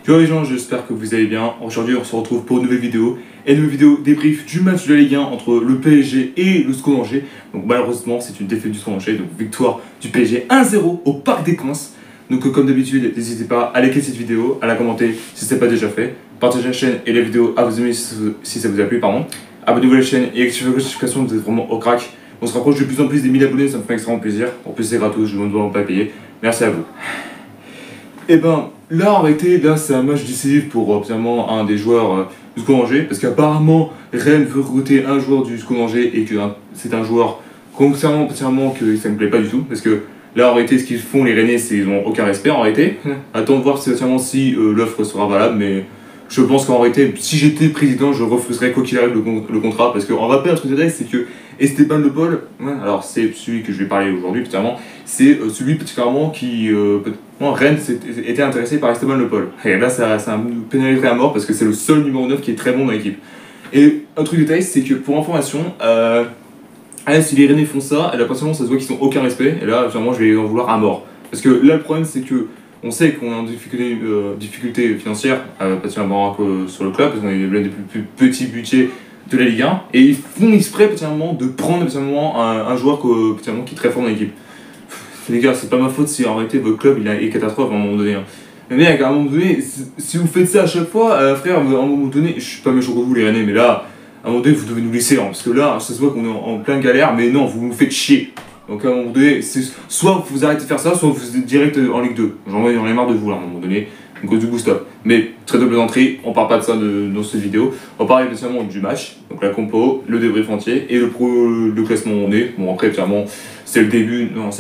Yo les gens, j'espère que vous allez bien. Aujourd'hui on se retrouve pour une nouvelle vidéo. Et une nouvelle vidéo débrief du match de la Ligue 1 entre le PSG et le SCO Angers. Donc malheureusement c'est une défaite du SCO Angers, donc victoire du PSG 1-0 au Parc des Princes. Donc comme d'habitude, n'hésitez pas à liker cette vidéo, à la commenter si ce n'est pas déjà fait. Partagez la chaîne et la vidéo à vous aimer si ça vous a plu, pardon. Abonnez-vous à la chaîne et activez la notification, vous êtes vraiment au crack. On se rapproche de plus en plus des 1000 abonnés, ça me fait extrêmement plaisir. En plus c'est gratos, je ne dois pas payer. Merci à vous. Et ben là en réalité, là c'est un match décisif pour finalement un des joueurs du SCO Angers, parce qu'apparemment Rennes veut recruter un joueur du SCO Angers et que c'est un joueur concernant particulièrement que ça ne me plaît pas du tout, parce que là en réalité ce qu'ils font les Rennais c'est qu'ils n'ont aucun respect en réalité. Attends de voir si l'offre sera valable, mais je pense qu'en réalité si j'étais président je refuserais quoi qu'il arrive le contrat, parce qu'en rappel un truc de c'est que Esteban Le Paul, alors c'est celui que je vais parler aujourd'hui particulièrement, c'est celui particulièrement qui Rennes était intéressé par Esteban Le Paul. Et là ça me pénaliserait à mort parce que c'est le seul numéro 9 qui est très bon dans l'équipe. Et un truc de détail, c'est que pour information, si les Rennais font ça, et là personnellement ça se voit qu'ils n'ont aucun respect, et là vraiment je vais en vouloir à mort. Parce que là le problème c'est que on sait qu'on est en difficulté financière, particulièrement sur le club, parce qu'on est l'un des plus petits budgets de la Ligue 1, et ils font exprès particulièrement de prendre un joueur qui est très fort dans l'équipe. Les gars, c'est pas ma faute si en réalité votre club il est catastrophe à un moment donné. Mais mec, à un moment donné, si vous faites ça à chaque fois, frère, à un moment donné, je suis pas méchant contre vous les Rennais, mais là, à un moment donné, vous devez nous laisser, parce que là, ça se voit qu'on est en pleine galère, mais non, vous nous faites chier. Donc à un moment donné, soit vous arrêtez de faire ça, soit vous êtes direct en Ligue 2. J'en ai marre de vous là, à un moment donné. Donc du coup stop. Mais très de plaisanterie, on parle pas de ça dans cette vidéo. On parle évidemment du match, donc la compo, le débrief entier et le classement où on est. Bon après clairement c'est le début, donc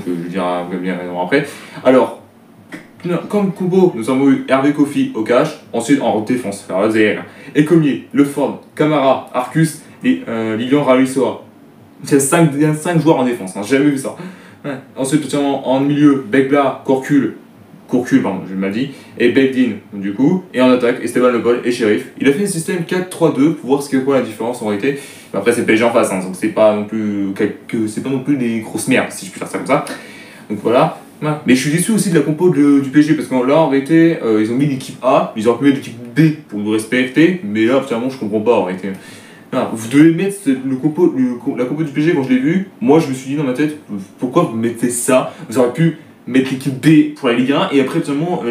je vais dire bien après. Alors, comme compo, nous avons eu Hervé Kofi au cash, ensuite en défense, Ecomier, Lefort, Camara, Arcus et Lilian Ralissoa. Il y a 5 joueurs en défense, j'ai jamais vu ça. Ouais. Ensuite en milieu, Bekla, Courcul, pardon, je m'ai dit, et Beldin, du coup, et en attaque, Esteban Le Paul et Sheriff. Il a fait un système 4-3-2 pour voir ce qu'est quoi la différence en réalité. Mais après, c'est PSG en face, donc c'est pas non plus des grosses merdes, si je puis faire ça comme ça. Donc voilà. Mais je suis déçu aussi de la compo du PSG, parce que là, en réalité, ils ont mis l'équipe A, ils auraient pu mettre l'équipe B pour nous respecter, mais là, finalement, je comprends pas en réalité. Vous devez mettre la compo du PSG quand je l'ai vu. Moi, je me suis dit dans ma tête, pourquoi vous mettez ça? Vous auriez pu mettre l'équipe B pour la Ligue 1 et après particulièrement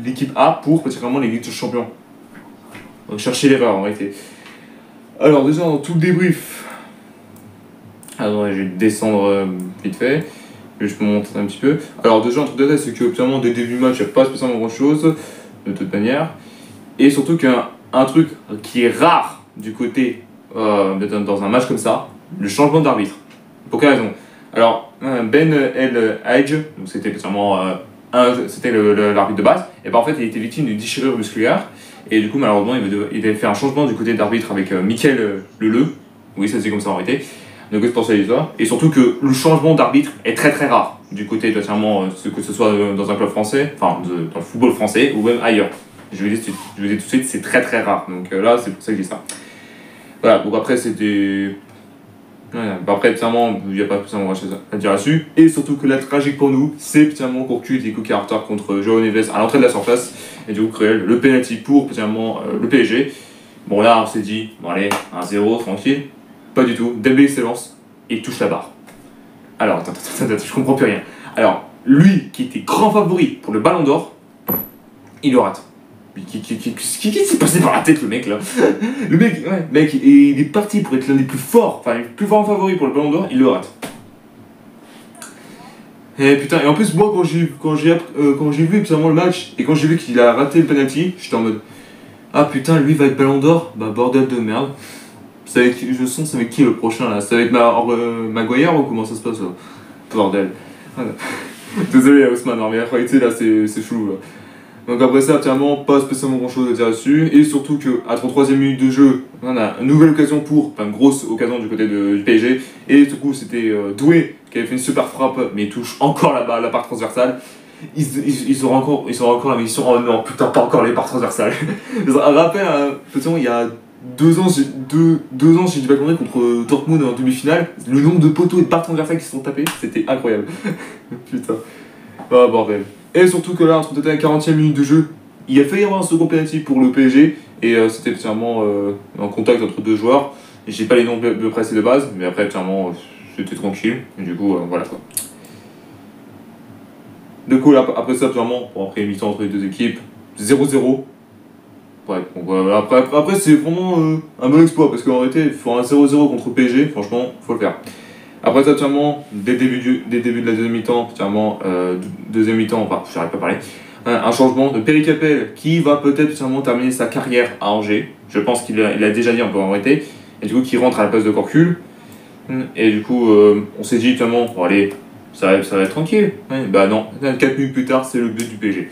l'équipe A pour particulièrement les Ligues de Champions. Donc chercher l'erreur en réalité. Alors déjà dans tout le débrief, alors je vais descendre vite fait, je peux monter un petit peu. Alors déjà un truc de tête, c'est que particulièrement dès le début du match il n'y a pas spécialement grand chose de toute manière, et surtout qu'un truc qui est rare du côté dans un match comme ça, le changement d'arbitre. Pour quelle raison? Alors, Ben El Hadj, donc c'était particulièrement c'était l'arbitre de base, et ben en fait il était victime d'une déchirure musculaire, et du coup malheureusement il avait fait un changement du côté d'arbitre avec Mickaël Leleu, oui ça c'est comme ça en réalité, donc c'est pour ça l'histoire, et surtout que le changement d'arbitre est très très rare du côté particulièrement que ce soit dans un club français, enfin dans le football français ou même ailleurs. Je vous dis tout de suite, c'est très très rare, donc là c'est pour ça que je dis ça. Voilà, donc après c'était... après, finalement, il n'y a pas spécialement grand chose à dire là-dessus. Et surtout que la tragique pour nous, c'est finalement Courcul et Kuki Arthur contre Joao Neves à l'entrée de la surface. Et du coup, Cruel, le penalty pour finalement le PSG. Bon, là, on s'est dit, bon, allez, 1-0, tranquille. Pas du tout. Dembélé s'élance et touche la barre. Alors, attends, je comprends plus rien. Alors, lui qui était grand favori pour le Ballon d'Or, il le rate. Qui s'est passé par la tête le mec là? Le mec, il est parti pour être l'un des plus forts, enfin le plus fort favori pour le Ballon d'Or, il le rate. Et putain, et en plus moi quand j'ai vu absolument le match et quand j'ai vu qu'il a raté le penalty, j'étais en mode ah putain lui va être Ballon d'Or, bah bordel de merde. C'est avec qui le prochain là? C'est avec Maguire ou comment ça se passe là? Bordel. Désolé Ousmane, mais la réalité là c'est chelou là. Donc après ça, actuellement, pas spécialement grand chose à dire dessus. Et surtout qu'à 33e minute de jeu, on a une nouvelle occasion une grosse occasion du côté du PSG. Et du coup, c'était Doué qui avait fait une super frappe, mais il touche encore la part transversale. Ils auront encore la mission. Oh non, putain, pas encore les parts transversales. Un rappel, il y a 2 ans, si je dis pas conneries, contre Dortmund en demi-finale, le nombre de poteaux et de parts transversales qui se sont tapés, c'était incroyable. Putain. Ah, bordel. Et surtout que là, entre à la 40e minute de jeu, il a failli y avoir un second penalty pour le PSG, et c'était clairement un contact entre deux joueurs. Et j'ai pas les noms de presse de base, mais après, clairement, c'était tranquille. Et du coup, voilà quoi. Du coup, là, après ça, clairement, après une mi-temps entre les deux équipes, 0-0. Ouais, donc voilà. Après c'est vraiment un bon exploit, parce qu'en réalité, il faut un 0-0 contre le PSG, franchement, faut le faire. Après ça, clairement, dès le début de la deuxième mi-temps, clairement, deuxième mi-temps, enfin, j'arrive pas à parler, un changement de Perry Capel qui va peut-être clairement terminer sa carrière à Angers. Je pense qu'il a déjà dit, on peut arrêter. Et du coup, qui rentre à la place de Corcul. Et du coup, on s'est dit, clairement, bon, allez, ça va être tranquille. Ouais, bah non, 4 minutes plus tard, c'est le but du PSG.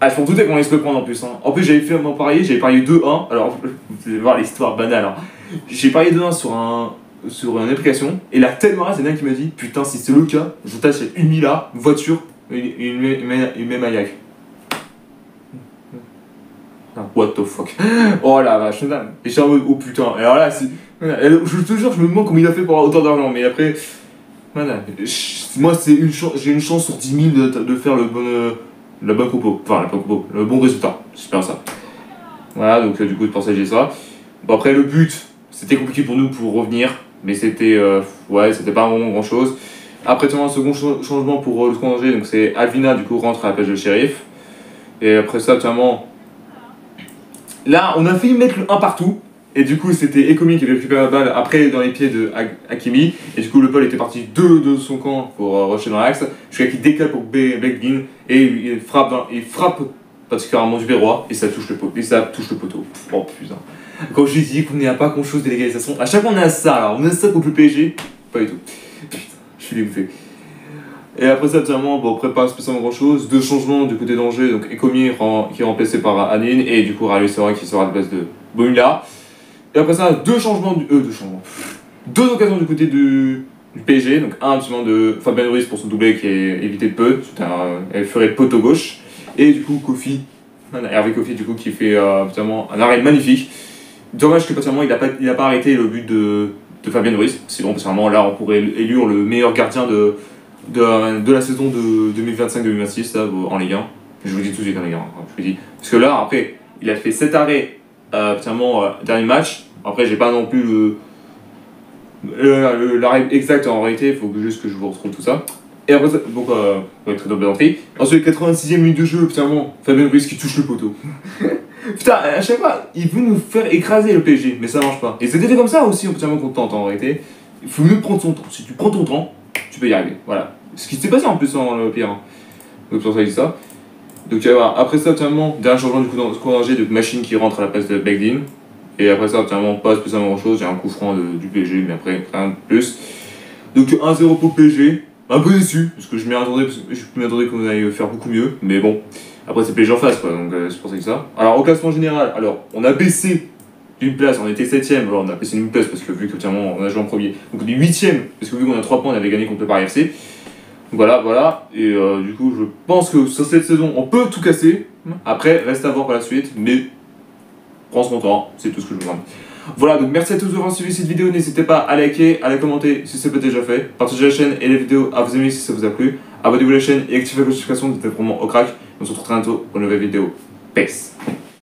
Ah, je m'en doutais qu'on allait se le prendre en plus. Hein. En plus, j'avais fait mon parier, j'avais parié 2-1. Alors, vous allez voir l'histoire banale. Hein. J'ai parié 2-1 sur une application. Et la telle marade, c'est un qui m'a dit putain, si c'est le cas, je t'achète une Mila, une voiture, une même Ayak. What the fuck. Oh la vache. Et je suis en mode oh putain. Et alors là, je te jure, je me demande comment il a fait pour avoir autant d'argent. Mais après, voilà, moi, j'ai une chance sur 10 000 de faire le bon compo, enfin le bon résultat, j'espère ça. Voilà, donc du coup, pour ça, j'ai ça. Bon, après, le but, c'était compliqué pour nous pour revenir, mais c'était pas vraiment grand chose. Après, tu as un second changement pour le Angers, donc c'est Alvina, du coup, rentre à la place de Sheriff. Et après ça, clairement, là, on a failli mettre le 1 partout. Et du coup, c'était Ekomi qui avait récupéré la balle après dans les pieds de Hakimi. Et du coup, le Paul était parti de son camp pour rusher dans l'axe. Jusqu'à qu'il décale pour Begdin. Et il frappe particulièrement du Verroy. Et ça touche le poteau. Oh putain. Quand je dis qu'on n'est pas grand chose de l'égalisation, à chaque fois on a ça. Alors, on a ça contre le PSG. Pas du tout. Putain, je suis dégoûté. Et après ça, finalement, bon, après pas spécialement grand chose. Deux changements du côté d'Angers. Donc Ekomi qui est remplacé par Anine. Et du coup, Raul Serra qui sera à la place de Bomila. Et après ça, deux occasions du côté du PSG. Donc un absolument de Fabien Ruiz pour son doublé qui est évité de peu. Elle ferait le poteau gauche. Et du coup, Hervé Kofi du coup qui fait absolument un arrêt magnifique. Dommage que particulièrement il a pas arrêté le but de Fabien Ruiz. Sinon, particulièrement là, on pourrait élire le meilleur gardien de la saison de 2025-2026 en Ligue 1. Je vous dis tout de suite en Ligue 1. Je vous dis. Parce que là, après, il a fait 7 arrêts. Dernier match. Après, j'ai pas non plus l'arrêt exact en réalité, il faut juste que je vous retrouve tout ça. Et après, donc, très double d'entrée. Ensuite, 86e minute de jeu, finalement, Fabien Ruiz qui touche le poteau. Putain, à chaque fois, il veut nous faire écraser le PSG, mais ça marche pas. Et c'était comme ça aussi, on qu'on tente en réalité. Il faut mieux prendre son temps. Si tu prends ton temps, tu peux y arriver. Voilà. Ce qui s'est passé en plus en le pire. Hein. Donc, pour ça, il dit ça. Donc voilà. Après ça, finalement, dernier changement du coup dans ce coup d'Angers, de machine qui rentre à la place de Begdin. Et après ça, finalement, pas spécialement grand chose. J'ai un coup franc du PSG, mais après, rien de plus. Donc 1-0 pour le PSG. Un peu déçu, parce que je m'attendais qu'on allait faire beaucoup mieux. Mais bon, après c'est PSG en face, quoi. Donc c'est pour ça que ça. Alors au classement général, on a baissé d'une place, on était 7ème. Alors on a baissé d'une place parce que vu que finalement on a joué en premier. Donc on est 8ème, parce que vu qu'on a 3 points, on avait gagné contre le Paris FC. Voilà, et du coup je pense que sur cette saison on peut tout casser, après reste à voir par la suite, mais prends son temps, c'est tout ce que je vous demande. Voilà, donc merci à tous d'avoir suivi cette vidéo, n'hésitez pas à liker, à la commenter si ce n'est pas déjà fait, partagez la chaîne et les vidéos à vos amis si ça vous a plu, abonnez-vous à la chaîne et activez la notification, vous êtes vraiment au crack, on se retrouve très bientôt pour une nouvelle vidéo. Peace.